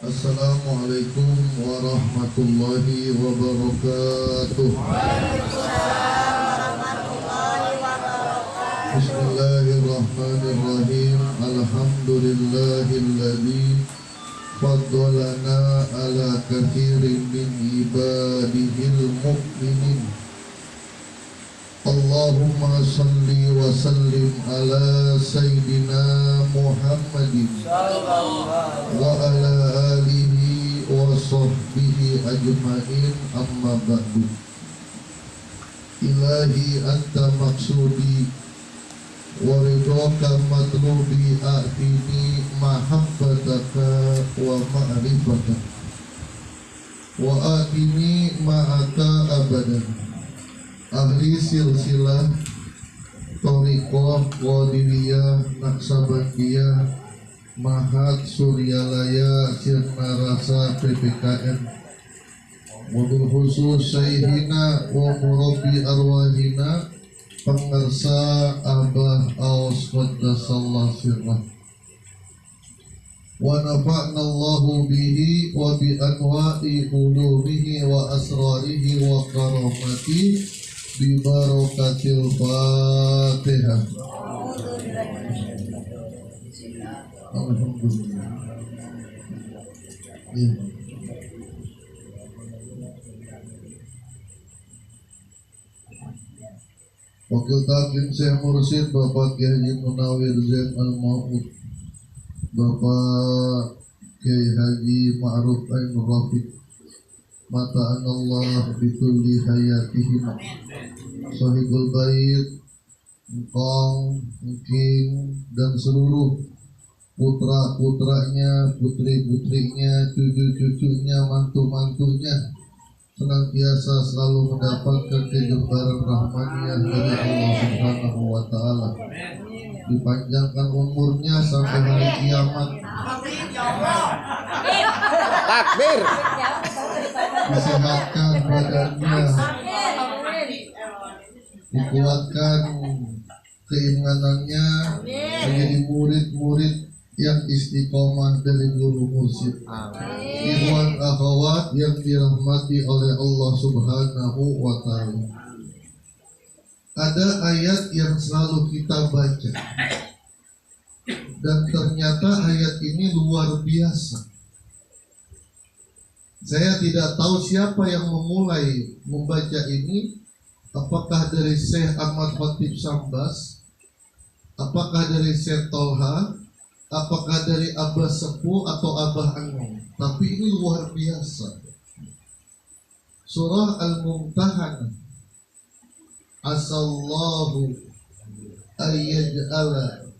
Assalamualaikum warahmatullahi wabarakatuh. Bismillahirrahmanirrahim. Alhamdulillahilladzi faddalana ala katsirin min ibadihil mu'minin. Allahumma salli wa sallim ala Sayyidina Muhammadin wa ala alihi wa sahbihi ajma'in, amma ba'du. Ilahi anta maksudi wa ridhaka matlubi, a'tini mahabbataka wa ma'rifataka wa a'tini ma'aka abadan. Ahli silsilah Thariqah Qadiriyah Naksabandiyah Mahat Suryalaya Sirna Rasa PPKN, wabil khusus Syekhina wa murabbi arwahina pengersa Abah Aus Qaddasallahu sirrah, wa nafa'na Allahu bihi wa bi anwa'i ulumihi wa asrarihi wa karamati bi barakatil Fatihah. Alhamdulillah. Wakil Takim Syekh Mursyid Bapak Kiai Haji Munawir Zain Al-Maud, Bapak Kiai Haji Ma'ruf Ainur Rafiq, mata'an Allah bitulli hayatihim, sahibul bait, engkong, mungkin, dan seluruh putra-putranya, putri-putrinya, cucu-cucunya, mantu-mantunya senantiasa selalu mendapatkan kejemparan rahmaniyah dari Allah Subhanahu wa Ta'ala. Dipanjangkan umurnya sampai hari kiamat. Takbir. Disehatkan badannya, dikuatkan keimanannya, menjadi murid-murid yang istiqomah dari guru mursyid. Ikhwan akhwat yang dirahmati oleh Allah Subhanahu wa Ta'ala, ada ayat yang selalu kita baca dan ternyata ayat ini luar biasa. Saya tidak tahu siapa yang memulai membaca ini, apakah dari Syekh Ahmad Khatib Sambas, apakah dari Syekh Tolha, apakah dari Abah Sepuh atau Abah Angon. Tapi ini luar biasa. Surah Al-Mumtahanah. Asallahu ayyaj'ala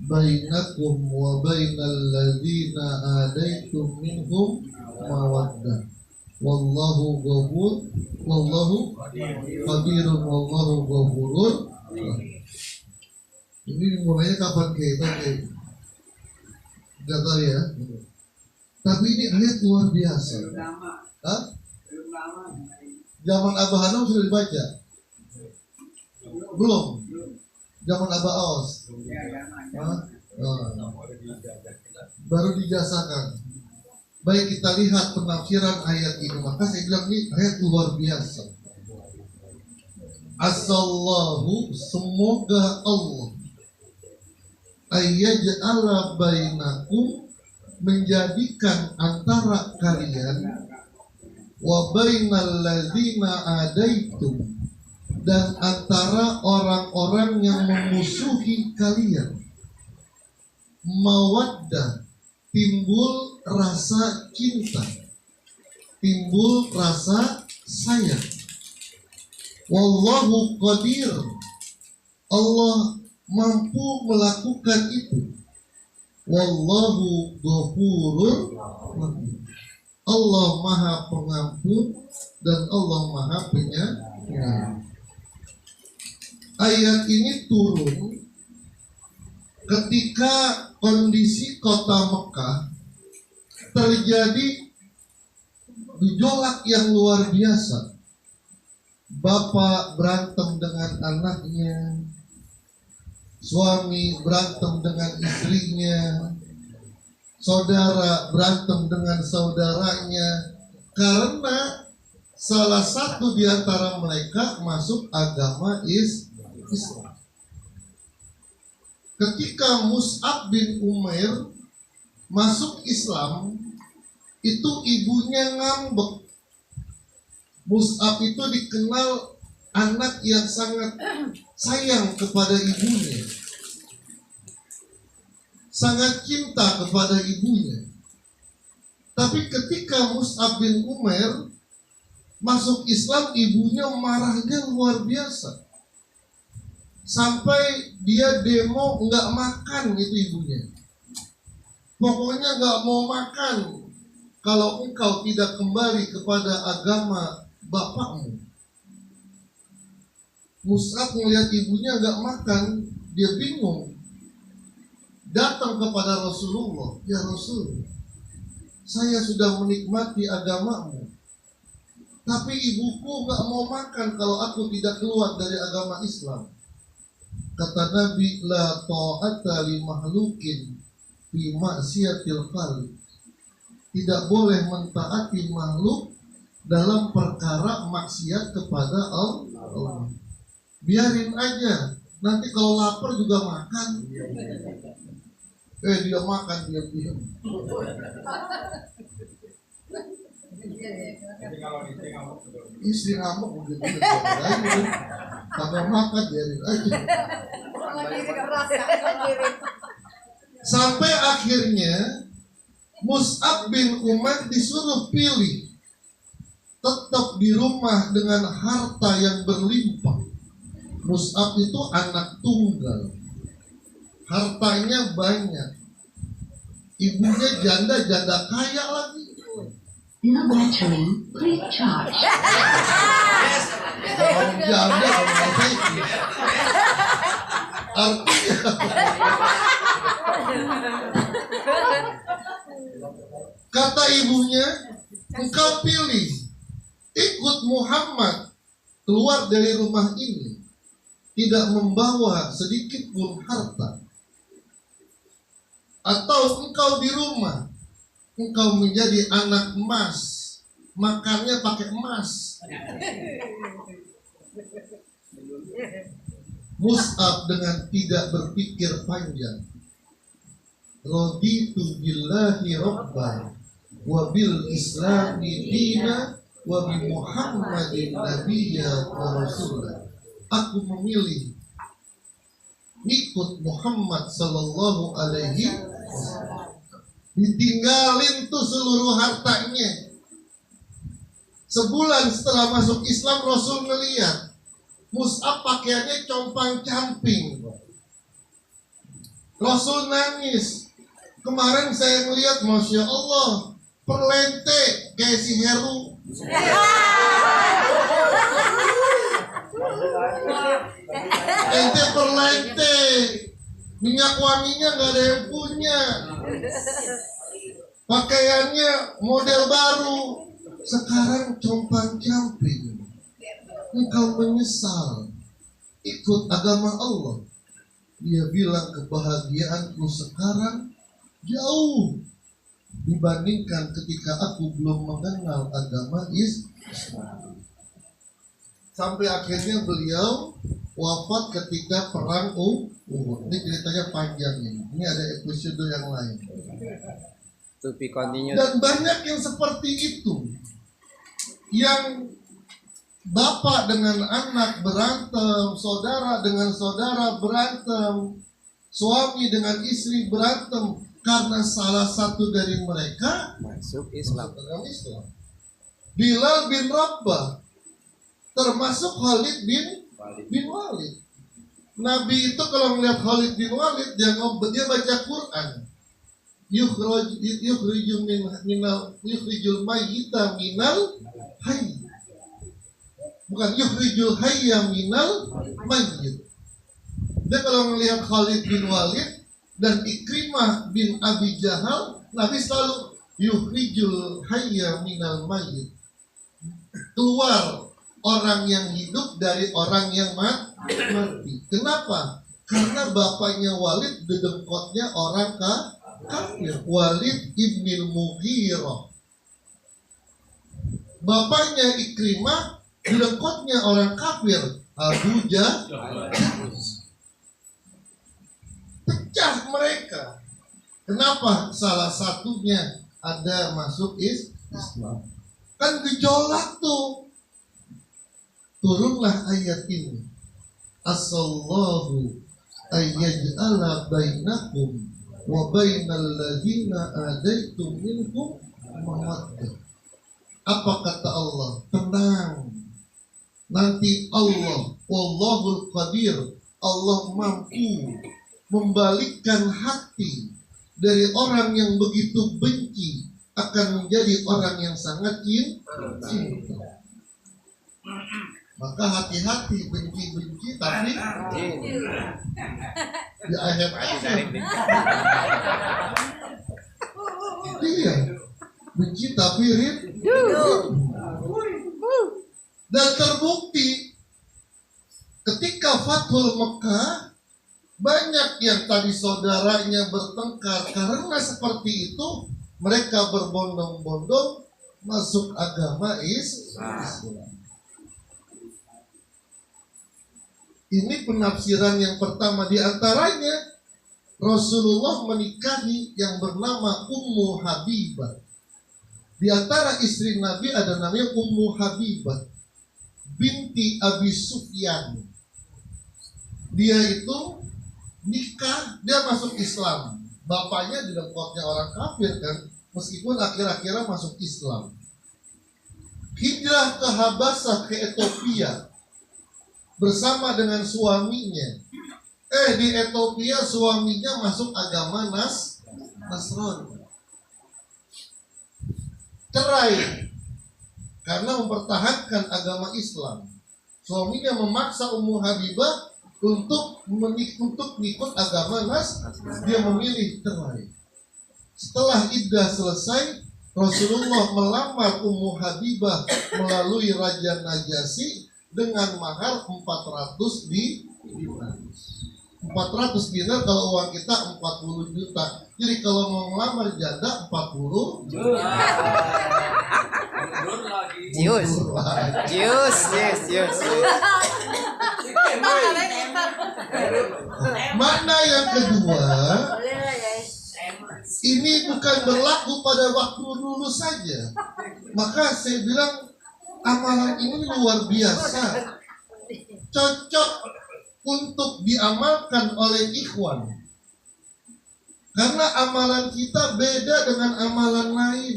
bainakum wa bainal ladzina adaitum minhum mawaddah. Wallahu ghafur, wallahu qadirun, wallahu ghafurun. Ini mulainya kapan kita? Enggak tahu ya. Tapi ini ayat luar biasa. Hah? Zaman Abah Hanum sudah dibaca? Belum. Zaman Abah Aus. Baru dijasakan. Baik, kita lihat penafsiran ayat ini. Maka saya bilang ini ayat luar biasa. Asallahu, semoga Allah ayyaj'ala bainakum, menjadikan antara kalian, wa bainal ladzina adaitum, dan antara orang-orang yang memusuhi kalian, mawaddah, timbul rasa cinta, timbul rasa sayang. Wallahu qadir, Allah mampu melakukan itu. Wallahu ghafurur rahim, Allah maha pengampun dan Allah maha penyayang. Ayat ini turun ketika kondisi kota Mekah terjadi gejolak yang luar biasa. Bapak berantem dengan anaknya, suami berantem dengan istrinya, saudara berantem dengan saudaranya karena salah satu di antara mereka masuk agama Islam. Ketika Mus'ab bin Umair masuk Islam, itu ibunya ngambek. Mus'ab itu dikenal anak yang sangat sayang kepada ibunya, sangat cinta kepada ibunya. Tapi ketika Mus'ab bin Umair masuk Islam, ibunya marahnya luar biasa. Sampai dia demo nggak makan itu ibunya. Pokoknya nggak mau makan kalau engkau tidak kembali kepada agama bapakmu. Mus'ab melihat ibunya nggak makan, dia bingung. Datang kepada Rasulullah, ya Rasul, saya sudah menikmati agamamu, tapi ibuku nggak mau makan kalau aku tidak keluar dari agama Islam. Kata Nabi, la ta'ata li mahlukin fi ma'siyatil khaliq. Tidak boleh mentaati makhluk dalam perkara maksiat kepada Allah. Biarin aja, nanti kalau lapar juga makan. Dia makan diam-diam. Istri ngamuk begitu. Kagak makan, biarin aja. Sampai akhirnya Mus'ab bin Umair disuruh pilih tetap di rumah dengan harta yang berlimpah. Mus'ab itu anak tunggal, hartanya banyak, ibunya janda kaya lagi. Your battery, please charge. Orang janda orang baik. Artinya kata ibunya, engkau pilih ikut Muhammad keluar dari rumah ini, tidak membawa sedikit pun harta, atau engkau di rumah, engkau menjadi anak emas, makannya pakai emas. Mus'ab dengan tidak berpikir panjang, raditu billahi rabban wa bil islami dina wa bi Muhammadin nabiyya wa rasulah. Aku memilih ikut Muhammad sallallahu alaihi wasallam. Ditinggalin tuh seluruh hartanya. Sebulan setelah masuk Islam, Rasul ngeliat Mus'ab pakaiannya compang-camping. Rasul nangis. Kemarin saya ngeliat, Masya Allah, perlente kayak si Heru. Ente perlente, minyak wanginya gak ada yang punya, pakaiannya model baru, sekarang compang-camping. Engkau menyesal ikut agama Allah. Dia bilang kebahagiaanku sekarang jauh dibandingkan ketika aku belum mengenal agama Islam. Sampai akhirnya beliau wafat ketika perang Uhud. Ini ceritanya panjang ini. Ini ada episode yang lain. To be continued. Dan banyak yang seperti itu, yang bapak dengan anak berantem, saudara dengan saudara berantem, suami dengan istri berantem karena salah satu dari mereka Masuk Islam. masuk Islam. Bilal bin Rabah, termasuk Khalid bin Walid. Nabi itu kalau melihat Khalid bin Walid, dia baca Quran. Yukhrijul mayyita minal hayy. Bukan yukhrijul hayya minal mayyit. Dia kalau melihat Khalid bin Walid dan Ikrimah bin Abi Jahal, Nabi selalu yukhrijul hayya minal mayyit. Keluar orang yang hidup dari orang yang mati. Kenapa? Karena bapaknya Walid dedengkotnya orang kafir. Walid ibnil Mughirah. Bapaknya Ikrimah, direkotnya orang kafir. Abu Jahal. Pecah mereka. Kenapa? Salah satunya ada masuk Islam. Kan gejolak tuh. Turunlah ayat ini. Asallahu ayyaj'ala bainakum wa bainal ladzina adaitum minhum mawaddah. Apa kata Allah? Tenang. Nanti Allah, Wallahul Qadir, Allah mampu membalikkan hati dari orang yang begitu benci akan menjadi orang yang sangat cinta. Maka hati-hati benci-benci tapi di akhir-akhir. Iya, benci tapi dan terbukti ketika Fathul Mekah banyak yang tadi saudaranya bertengkar karena seperti itu mereka berbondong-bondong masuk agama Islam. Ini penafsiran yang pertama, di antaranya Rasulullah menikahi yang bernama Ummu Habibah. Di antara istri Nabi ada namanya Ummu Habibah binti Abi Sufyan. Dia itu nikah, dia masuk Islam. Bapaknya direkotnya orang kafir kan, meskipun akhir-akhirnya masuk Islam. Hijrah ke Habasah, ke Ethiopia bersama dengan suaminya. Di Ethiopia suaminya masuk agama Nasrani. Cerai karena mempertahankan agama Islam. Suaminya memaksa Ummu Habibah untuk ikut agama Nasrani. Dia memilih cerai. Setelah iddah selesai, Rasulullah melamar Ummu Habibah melalui Raja Najasyi dengan mahar 400 dinar. 400 dinar kalau uang kita 40 juta. Jadi kalau mau melamar janda 40 juta. Cius. Mana yang kedua? Ini bukan berlaku pada waktu dulu saja. Maka saya bilang amalan ini luar biasa, cocok untuk diamalkan oleh ikhwan. Karena amalan kita beda dengan amalan lain.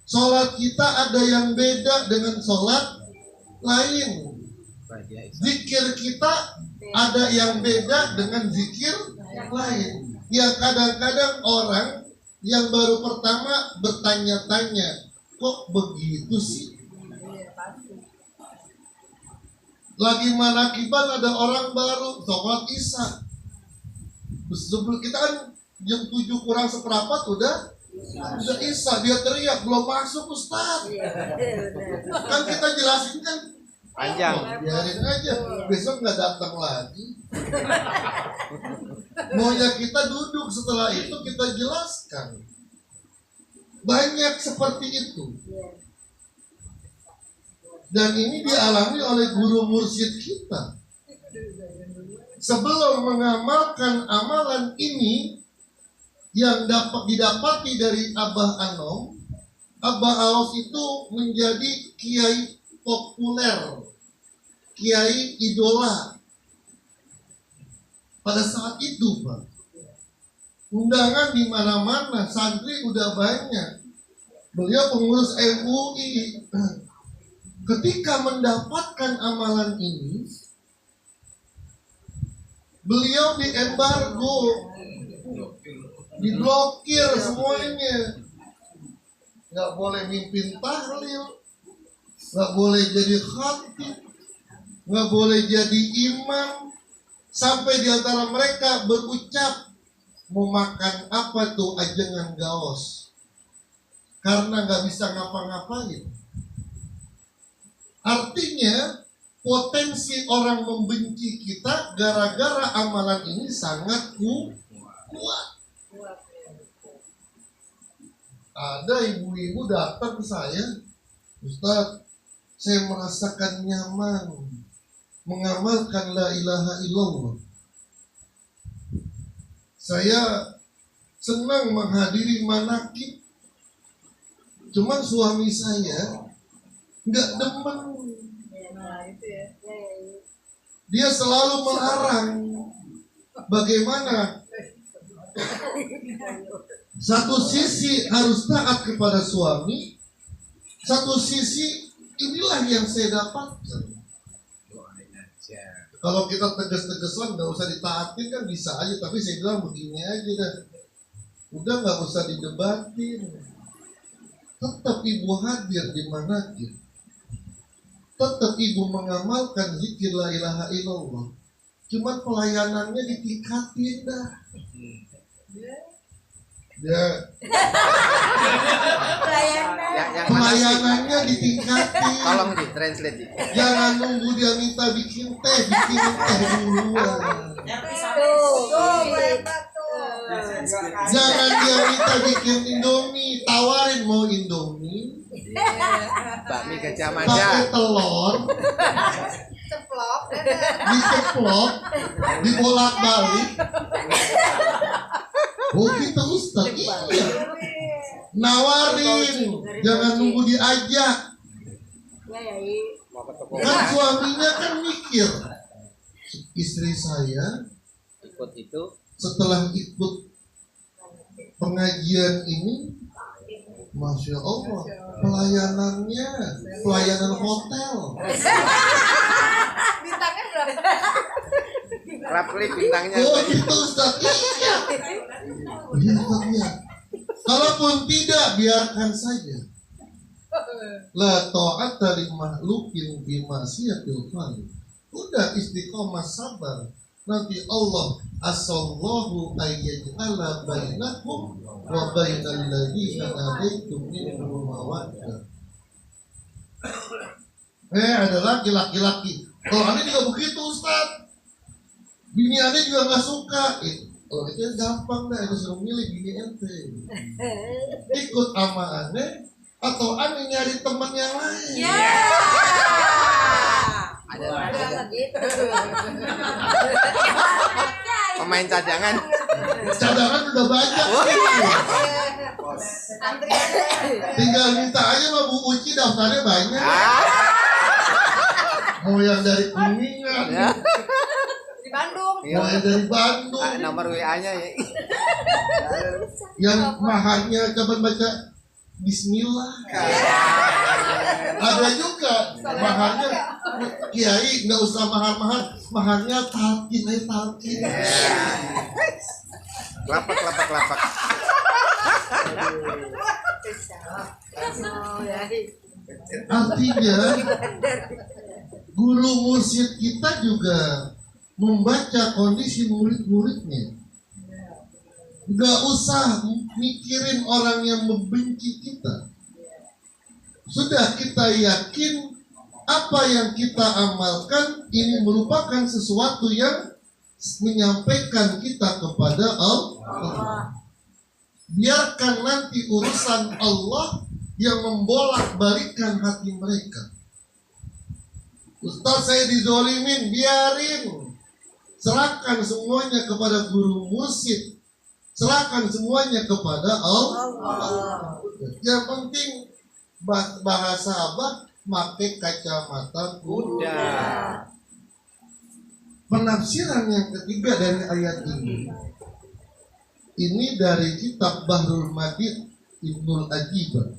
Sholat kita ada yang beda dengan sholat lain. Zikir kita ada yang beda dengan zikir lain. Ya kadang-kadang orang yang baru pertama bertanya-tanya, kok begitu sih? Lagi manakiban ada orang baru sholat isya. Sebelum kita kan jam 7 kurang seperempat udah isya, dia teriak belum masuk Ustaz. Kan kita jelasin kan Panjang. biarin aja, besok nggak datang lagi. Maunya kita duduk, setelah itu kita jelaskan. Banyak seperti itu. Dan ini dialami oleh guru mursyid kita. Sebelum mengamalkan amalan ini yang dapat didapati dari Abah Anom, Abah Aos itu menjadi kiai populer, kiai idola pada saat itu, Pak. Undangan di mana-mana, santri udah banyak. Beliau pengurus MUI. Ketika mendapatkan amalan ini, beliau diembargo, diblokir semuanya. Nggak boleh mimpin tahlil, nggak boleh jadi khatib, nggak boleh jadi imam. Sampai di antara mereka berucap, mau makan apa tuh ajengan gaos, karena nggak bisa ngapa-ngapain. Artinya potensi orang membenci kita gara-gara amalan ini sangat kuat. Ada ibu-ibu datang ke saya, Ustaz, saya merasakan nyaman mengamalkan la ilaha illallah. Saya senang menghadiri manakib. Cuman suami saya nggak demen. Dia selalu melarang. Bagaimana? Satu sisi harus taat kepada suami, satu sisi inilah yang saya dapatkan. Kalau kita tegas-tegasan nggak usah ditaatin kan bisa aja, tapi saya bilang begini aja dah. Udah nggak usah didebatin. Tetap ibu hadir di manakib. Tetap ibu mengamalkan zikir la ilaha illallah. Cuman pelayanannya ditingkatin dah. Ya. Pelayanannya ditingkatin. Tolong di translate di. Jangan nunggu dia minta bikin teh duluan. Jangan dia minta bikin Indomie, tawarin mau Indomie. Bakmi Gajah Mada. Pakai telur, diceplok, dibolak-balik. Oh gitu Ustaz, iya. Nawarin, jangan nunggu diajak. Kan suaminya kan mikir, istri saya Ikut itu. setelah ikut pengajian ini, Masya Allah, pelayanannya pelayanan hotel. Bintangnya berapa? Raplik bintangnya. Oh gitu Ustaz, iya. Iya Ustaz, iya. Kalaupun tidak, biarkan saja. La ta'ata li makhlukin bi ma'siyatil khaliq. Udah istiqomah sabar. Nanti Allah asallahu ayyaj'ala bainakum wa bainal ladzina adaitum minhum mawaddah. Ada laki-laki. Kalau aneh juga begitu Ustaz. Bini aneh juga nggak suka. Kalau itu gampang dah, itu suruh milih bini ente. Ikut sama aneh atau aneh nyari teman yang lain. Ada pemain cadangan. Cadangan udah banyak. Tinggal minta aja sama Bu Uci, daftarnya banyak. Mau yang dari Kuningan, Di Bandung. mau yang dari Bandung, Nomor WA-nya ya. yang maharnya coba baca Bismillah. Ada juga maharnya Kiai nggak usah mahar-mahar, maharnya talqin aja talqin. Lapak. Artinya guru mursyid kita juga membaca kondisi murid-muridnya. Gak usah mikirin orang yang membenci kita. Sudah kita yakin apa yang kita amalkan ini merupakan sesuatu yang menyampaikan kita kepada Allah. Biarkan nanti urusan Allah yang membolak-balikan hati mereka. Ustaz saya dizolimin, biarin. Serahkan semuanya kepada guru mursyid. Serahkan semuanya kepada Allah. Yang penting bahasa apa? Pakai kacamata kuda. Penafsiran yang ketiga dari ayat ini. Ini dari kitab Bahrul Madid Ibnul Ajibah.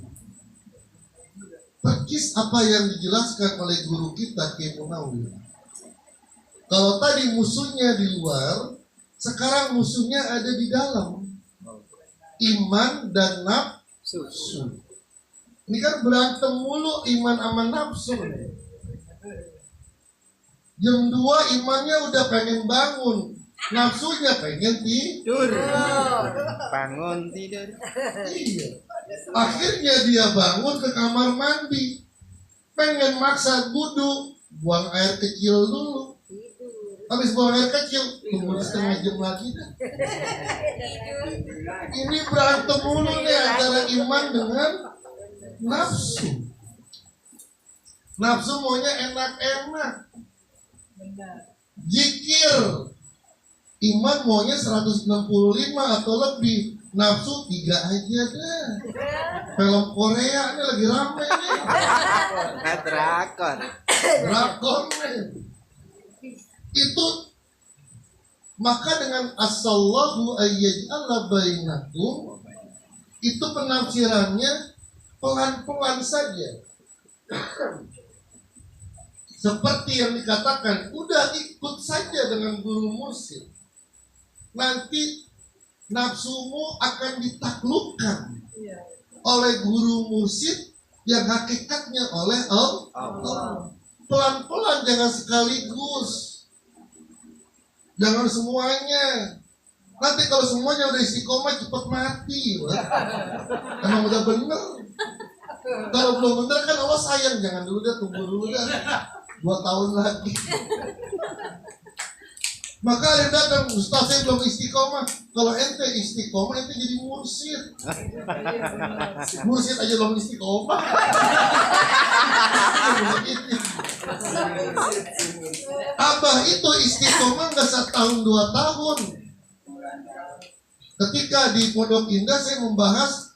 Percis apa yang dijelaskan oleh guru kita Kiai Munawwir. Kalau tadi musuhnya di luar, sekarang musuhnya ada di dalam. Iman dan nafsu. Ini kan berantem mulu iman sama nafsu. Jam 2 imannya udah pengen bangun, nafsunya pengen tidur. Bangun tidur. Iya. Akhirnya dia bangun ke kamar mandi, pengen maksa wudu, buang air kecil dulu. Habis buang air kecil, tunggu setengah jam lagi dah. Ini berantem mulu nih antara iman dengan nafsu. Nafsu maunya enak-enak. Zikir. Iman maunya 165 atau lebih. Nafsu 3 aja deh. Film Korea ini lagi rame nih. Nah, drakor. Drakor nih. Itu maka dengan asallahu ayyaj'ala bainakum itu penafsirannya pelan-pelan saja. Seperti yang dikatakan, udah ikut saja dengan guru mursyid. Nanti nafsumu akan ditaklukkan oleh guru mursyid yang hakikatnya oleh Allah. Pelan-pelan, jangan sekaligus. Jangan semuanya. Nanti kalau semuanya udah istiqomah cepat mati. Wah. Emang udah bener. Kalau belum bener kan Allah sayang. Jangan dulu dah, tunggu dulu dah 2 tahun lagi. Maka ada yang datang, Ustaz saya belum istiqomah. Kalau ente istiqomah, ente jadi mursyid. Mursyid aja belum istiqomah. Abah itu istiqomah nggak 1 tahun 2 tahun. Ketika di Pondok Indah saya membahas